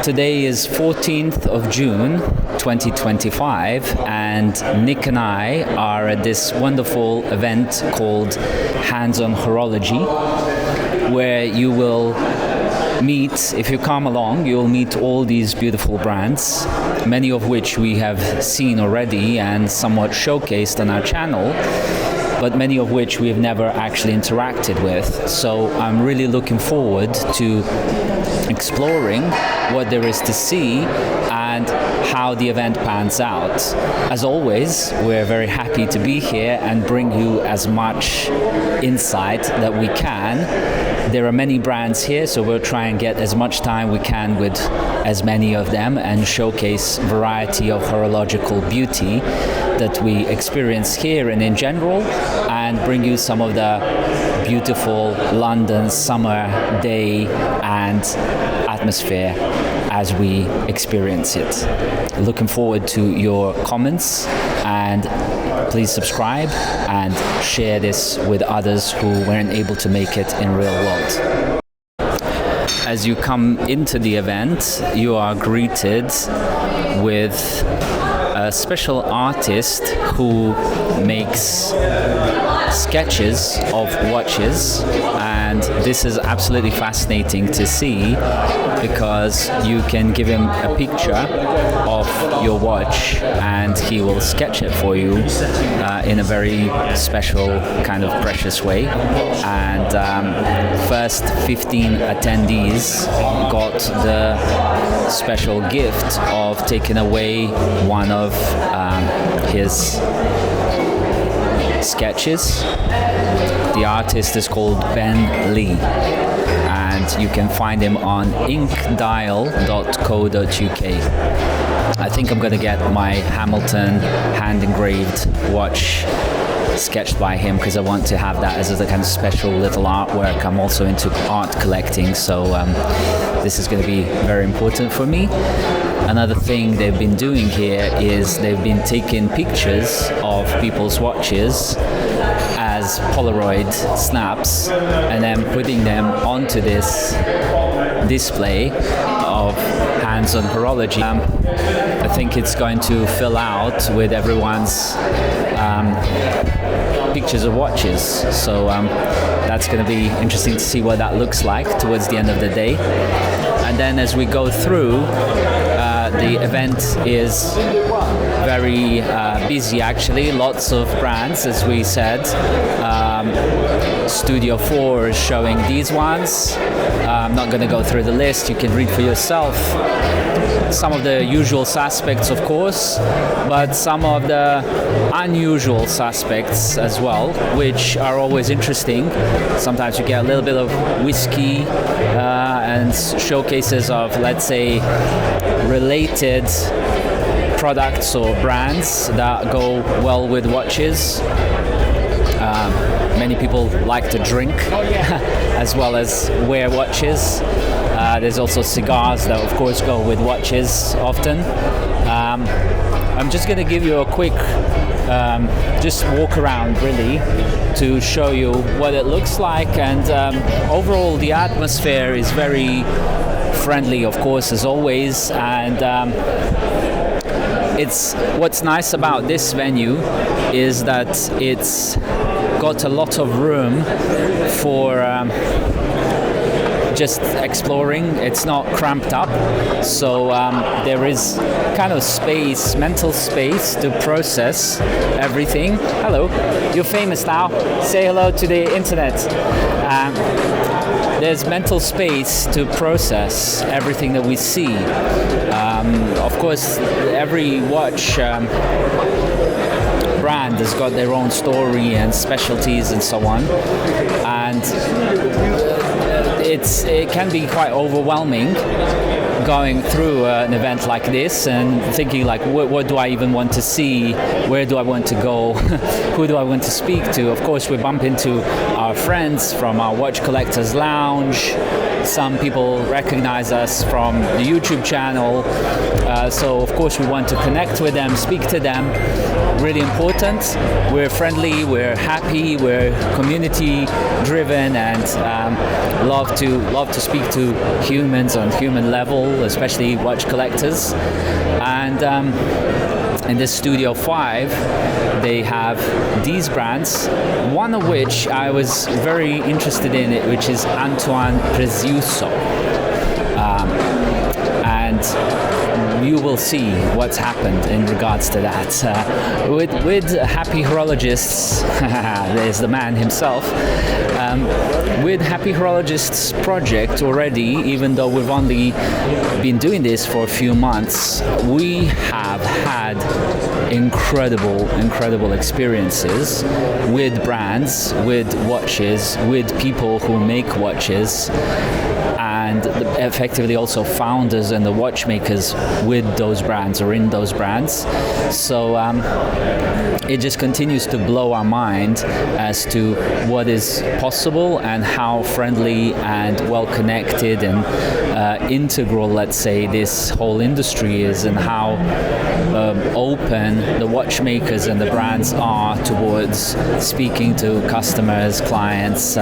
Today is 14th of June 2025, and Nick and I are at this wonderful event called Hands-on Horology, where you will meet, if you come along, you'll meet all these beautiful brands, many of which we have seen already and somewhat showcased on our channel, but many of which we've never actually interacted with. So I'm really looking forward to exploring what there is to see and how the event pans out. As always, we're very happy to be here and bring you as much insight that we can. There are many brands here, so we'll try and get as much time we can with as many of them and showcase variety of horological beauty that we experience here and in general, and bring you some of the beautiful London summer day and atmosphere as we experience it. Looking forward to your comments, and please subscribe and share this with others who weren't able to make it in real world. As you come into the event, you are greeted with a special artist who makes sketches of watches, and this is absolutely fascinating to see because you can give him a picture of your watch and he will sketch it for you in a very special kind of precious way. And first 15 attendees got the special gift of taking away one of his sketches. The artist is called Ben Lee, and you can find him on inkdial.co.uk. I think I'm going to get my Hamilton hand engraved watch sketched by him because I want to have that as a kind of special little artwork. I'm also into art collecting, so this is going to be very important for me. Another thing they've been doing here is they've been taking pictures of people's watches as Polaroid snaps and then putting them onto this display of Hands-on Horology. I think it's going to fill out with everyone's pictures of watches, so that's going to be interesting to see what that looks like towards the end of the day. And then as we go through, the event is very busy actually, lots of brands, as we said. Studio 4 is showing these ones. I'm not going to go through the list, you can read for yourself. Some of the usual suspects, of course, but some of the unusual suspects as well, which are always interesting. Sometimes you get a little bit of whiskey and showcases of, let's say, related products or brands that go well with watches. Many people like to drink as well as wear watches. There's also cigars that of course go with watches often. I'm just going to give you a quick just walk around really to show you what it looks like, and overall the atmosphere is very friendly, of course, as always, and it's what's nice about this venue is that it's got a lot of room for just exploring. It's not cramped up, so there is kind of space, mental space to process everything. Hello, you're famous now. Say hello to the internet. There's mental space to process everything that we see. Of course, every watch brand has got their own story and specialties and so on, and it can be quite overwhelming going through an event like this and thinking like, what do I even want to see? Where do I want to go? Who do I want to speak to? Of course, we bump into our friends from our Watch Collectors Lounge. Some people recognize us from the YouTube channel. So of course we want to connect with them, speak to them. Really important. We're friendly, we're happy, we're community driven, and love to speak to humans on human level. people, especially watch collectors. And in this Studio 5, they have these brands, one of which I was very interested in, which is Antoine Preziuso. And you will see what's happened in regards to that. With Happy Horologists, there's the man himself. With Happy Horologists project already, even though we've only been doing this for a few months, we have had incredible experiences with brands, with watches, with people who make watches, and effectively also founders and the watchmakers with those brands or in those brands. So it just continues to blow our mind as to what is possible and how friendly and well connected and integral, let's say, this whole industry is, and how open the watchmakers and the brands are towards speaking to customers, clients,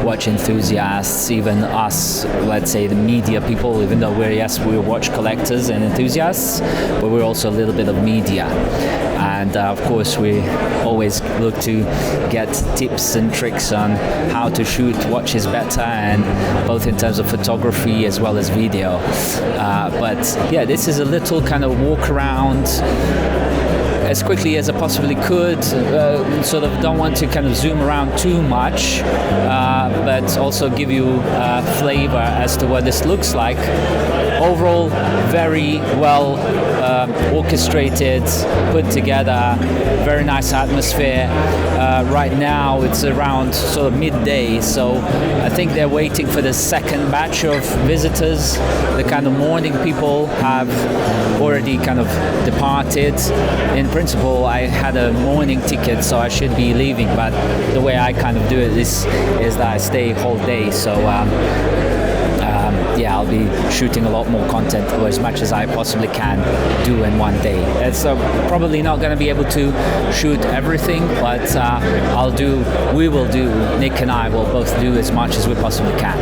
watch enthusiasts, even us, let's say the media people, even though we're watch collectors and enthusiasts, but we're also a little bit of media. And of course we always look to get tips and tricks on how to shoot watches better, and both in terms of photography as well as video. But yeah, this is a little kind of walk around as quickly as I possibly could. Sort of don't want to kind of zoom around too much, but also give you a flavor as to what this looks like. Overall, very well orchestrated, put together, very nice atmosphere. Right now it's around sort of midday, so I think they're waiting for the second batch of visitors. The kind of morning people have already kind of departed. In principle, I had a morning ticket, so I should be leaving, but the way I kind of do it is that I stay whole day, so yeah, I'll be shooting a lot more content, or as much as I possibly can do in one day. It's probably not going to be able to shoot everything, but Nick and I will both do as much as we possibly can.